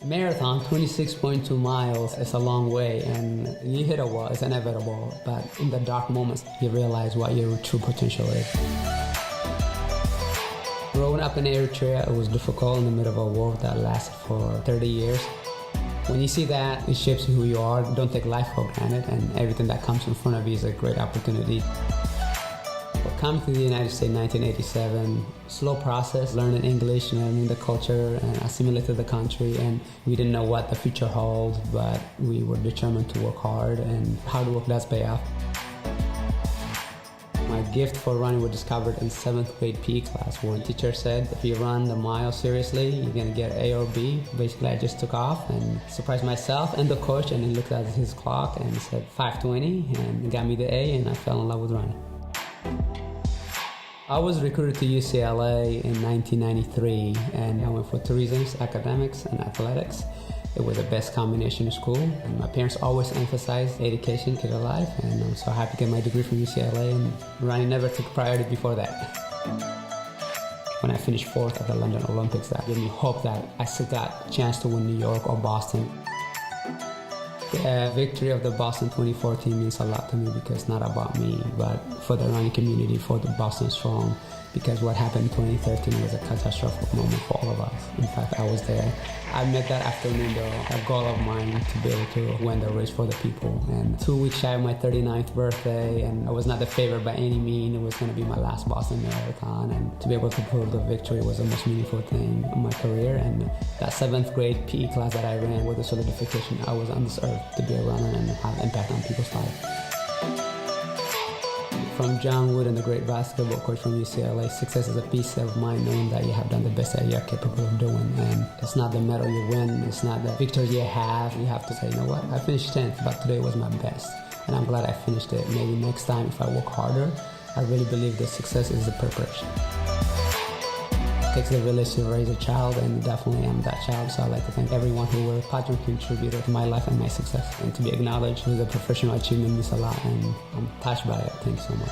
Marathon, 26.2 miles, it's a long way, and you hit a wall, it's inevitable, but in the dark moments, you realize what your true potential is. Growing up in Eritrea, it was difficult in the middle of a war that lasted for 30 years. When you see that, it shapes who you are. Don't take life for granted, and everything that comes in front of you is a great opportunity. Coming to the United States in 1987, slow process, learning English, learning the culture, and assimilate to the country. And we didn't know what the future holds, but we were determined to work hard, and hard work does pay off. My gift for running was discovered in 7th grade PE class. One teacher said, if you run the mile seriously, you're gonna get A or B. Basically, I just took off and surprised myself and the coach, and he looked at his clock and said 5:20, and got me the A, and I fell in love with running. I was recruited to UCLA in 1993, and I went for two reasons, academics and athletics. It was the best combination of school, and my parents always emphasized education, kid alive, and I'm so happy to get my degree from UCLA, and running never took priority before that. When I finished 4th at the London Olympics, that gave me hope that I still got a chance to win New York or Boston. The victory of the Boston 2014 means a lot to me because it's not about me, but for the running community, for the Boston Strong, because what happened in 2013 was a catastrophic moment for all of us. In fact, I was there. I met that afternoon, though, a goal of mine to be able to win the race for the people. And 2 weeks shy of my 39th birthday, and I was not the favorite by any means. It was going to be my last Boston Marathon, and to be able to prove the victory was the most meaningful thing in my career. And that 7th grade PE class that I ran was a solidification. I was on this earth to be a runner and have impact on people's lives. From John Wood and the great basketball coach from UCLA, success is a peace of mind knowing that you have done the best that you're capable of doing. And it's not the medal you win, it's not the victory you have. You have to say, you know what, I finished 10th, but today was my best. And I'm glad I finished it. Maybe next time, if I work harder, I really believe that success is the preparation. It takes a village to raise a child, and definitely I'm that child. So I'd like to thank everyone who were a positive contributor to my life and my success. And to be acknowledged with a professional achievement means a lot, and I'm touched by it. Thanks so much.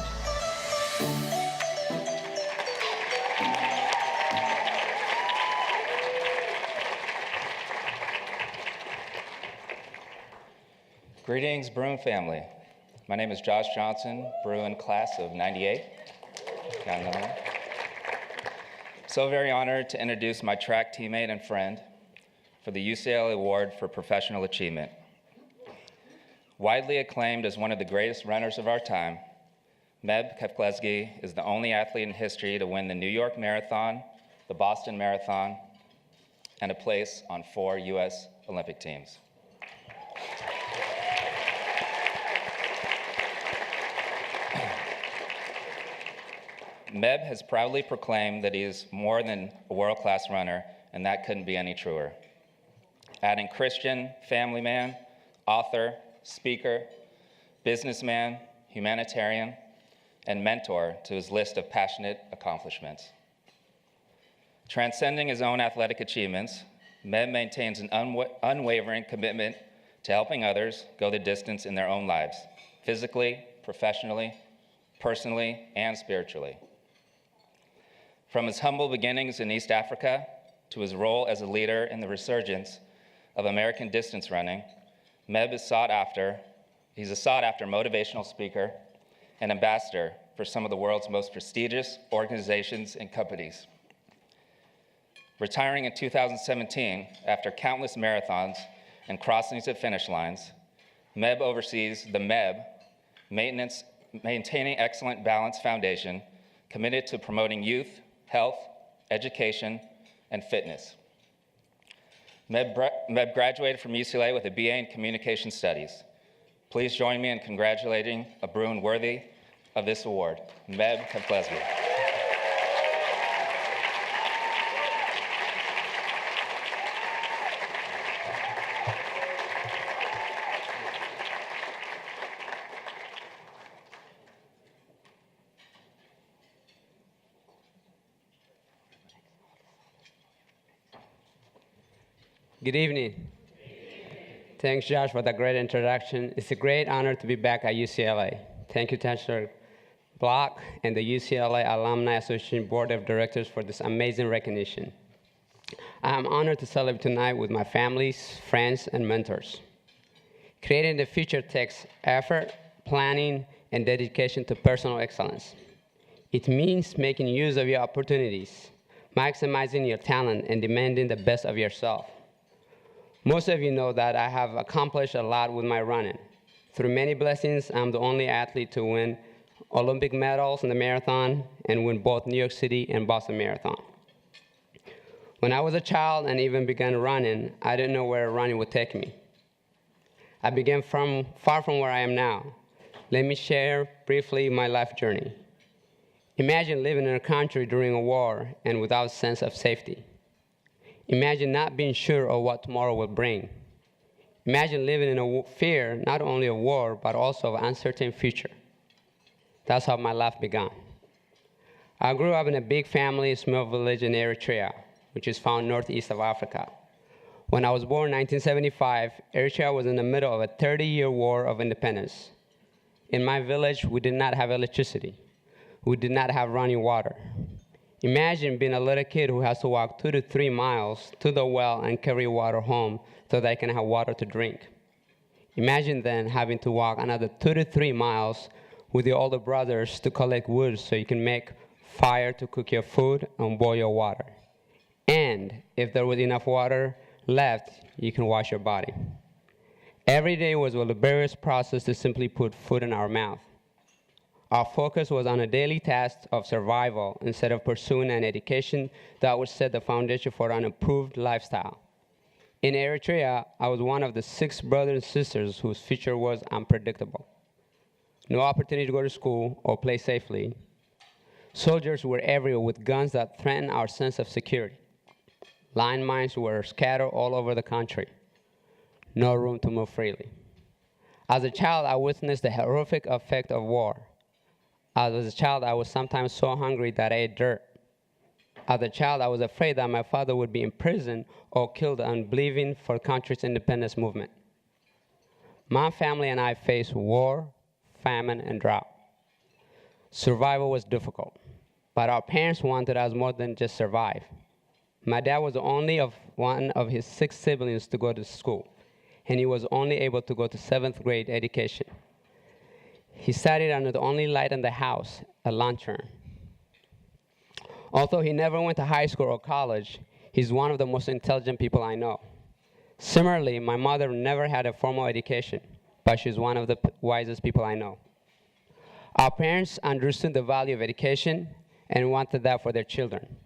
Greetings, Bruin family. My name is Josh Johnson, Bruin class of 98. Got another one? So very honored to introduce my track teammate and friend for the UCLA Award for Professional Achievement. Widely acclaimed as one of the greatest runners of our time, Meb Keflezighi is the only athlete in history to win the New York Marathon, the Boston Marathon, and a place on 4 U.S. Olympic teams. Meb has proudly proclaimed that he is more than a world-class runner, and that couldn't be any truer. Adding Christian, family man, author, speaker, businessman, humanitarian, and mentor to his list of passionate accomplishments. Transcending his own athletic achievements, Meb maintains an unwavering commitment to helping others go the distance in their own lives, physically, professionally, personally, and spiritually. From his humble beginnings in East Africa to his role as a leader in the resurgence of American distance running, Meb is sought after. He's a sought-after motivational speaker and ambassador for some of the world's most prestigious organizations and companies. Retiring in 2017 after countless marathons and crossings of finish lines, Meb oversees the Meb Maintaining Excellent Balance Foundation, committed to promoting youth, health, education, and fitness. Meb graduated from UCLA with a BA in Communication Studies. Please join me in congratulating a Bruin worthy of this award, Meb Keflezighi. Good evening. Thanks, Josh, for that great introduction. It's a great honor to be back at UCLA. Thank you, Chancellor Block and the UCLA Alumni Association Board of Directors for this amazing recognition. I am honored to celebrate tonight with my families, friends, and mentors. Creating the future takes effort, planning, and dedication to personal excellence. It means making use of your opportunities, maximizing your talent, and demanding the best of yourself. Most of you know that I have accomplished a lot with my running. Through many blessings, I'm the only athlete to win Olympic medals in the marathon and win both New York City and Boston Marathon. When I was a child and even began running, I didn't know where running would take me. I began far from where I am now. Let me share briefly my life journey. Imagine living in a country during a war and without a sense of safety. Imagine not being sure of what tomorrow will bring. Imagine living in a fear not only of war, but also of an uncertain future. That's how my life began. I grew up in a big family, small village in Eritrea, which is found northeast of Africa. When I was born in 1975, Eritrea was in the middle of a 30-year war of independence. In my village, we did not have electricity. We did not have running water. Imagine being a little kid who has to walk 2 to 3 miles to the well and carry water home so that I can have water to drink. Imagine then having to walk another 2 to 3 miles with your older brothers to collect wood so you can make fire to cook your food and boil your water. And if there was enough water left, you can wash your body. Every day was a laborious process to simply put food in our mouth. Our focus was on a daily task of survival instead of pursuing an education that would set the foundation for an improved lifestyle. In Eritrea, I was one of the 6 brothers and sisters whose future was unpredictable. No opportunity to go to school or play safely. Soldiers were everywhere with guns that threatened our sense of security. Landmines were scattered all over the country. No room to move freely. As a child, I witnessed the horrific effect of war. As a child, I was sometimes so hungry that I ate dirt. As a child, I was afraid that my father would be imprisoned or killed unbelieving for the country's independence movement. My family and I faced war, famine, and drought. Survival was difficult, but our parents wanted us more than just survive. My dad was the only one of his 6 siblings to go to school, and he was only able to go to 7th grade education. He studied under the only light in the house, a lantern. Although he never went to high school or college, he's one of the most intelligent people I know. Similarly, my mother never had a formal education, but she's one of the wisest people I know. Our parents understood the value of education and wanted that for their children.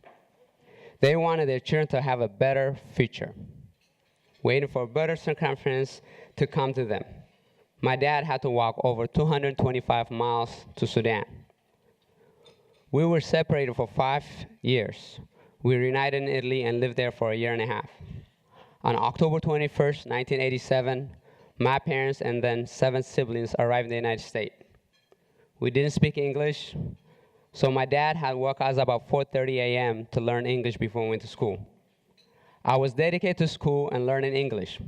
They wanted their children to have a better future, waiting for better circumstances to come to them. My dad had to walk over 225 miles to Sudan. We were separated for 5 years. We reunited in Italy and lived there for a year and a half. On October 21st, 1987, my parents and then 7 siblings arrived in the United States. We didn't speak English, so my dad had woke us about 4:30 a.m. to learn English before we went to school. I was dedicated to school and learning English.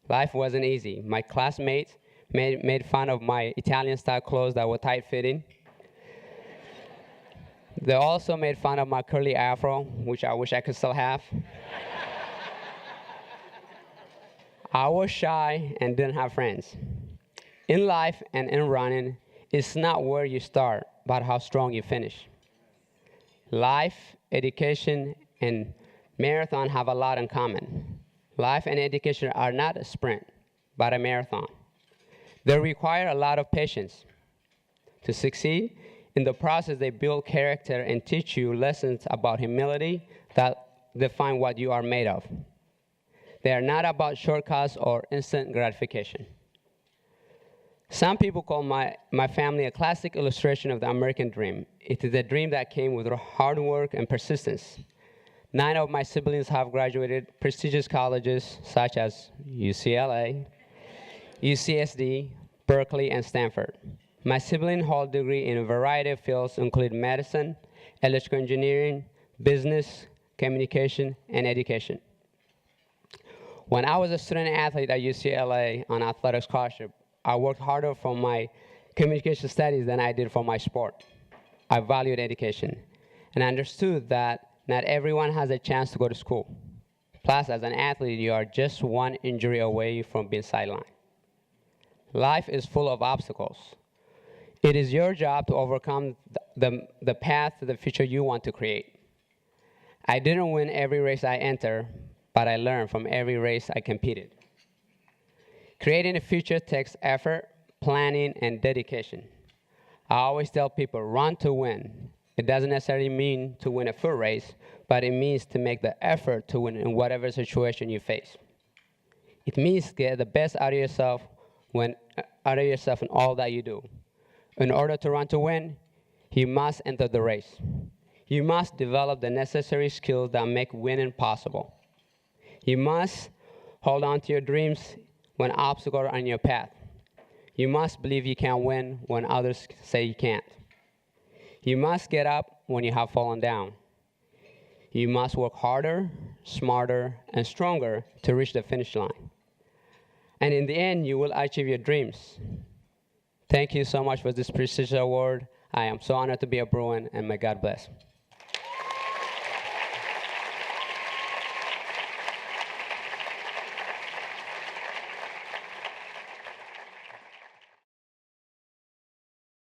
Life wasn't easy. My classmates made fun of my Italian-style clothes that were tight-fitting. They also made fun of my curly afro, which I wish I could still have. I was shy and didn't have friends. In life and in running, it's not where you start, but how strong you finish. Life, education, and marathon have a lot in common. Life and education are not a sprint, but a marathon. They require a lot of patience. To succeed, in the process, they build character and teach you lessons about humility that define what you are made of. They are not about shortcuts or instant gratification. Some people call my family a classic illustration of the American dream. It is a dream that came with hard work and persistence. 9 of my siblings have graduated prestigious colleges such as UCLA, UCSD, Berkeley, and Stanford. My siblings hold degrees in a variety of fields, including medicine, electrical engineering, business, communication, and education. When I was a student athlete at UCLA on athletic scholarship, I worked harder for my communication studies than I did for my sport. I valued education and understood that not everyone has a chance to go to school. Plus, as an athlete, you are just one injury away from being sidelined. Life is full of obstacles. It is your job to overcome the path to the future you want to create. I didn't win every race I enter, but I learned from every race I competed. Creating a future takes effort, planning, and dedication. I always tell people, run to win. It doesn't necessarily mean to win a full race, but it means to make the effort to win in whatever situation you face. It means to get the best out of yourself in all that you do. In order to run to win, you must enter the race. You must develop the necessary skills that make winning possible. You must hold on to your dreams when obstacles are in your path. You must believe you can win when others say you can't. You must get up when you have fallen down. You must work harder, smarter, and stronger to reach the finish line. And in the end, you will achieve your dreams. Thank you so much for this prestigious award. I am so honored to be a Bruin, and may God bless.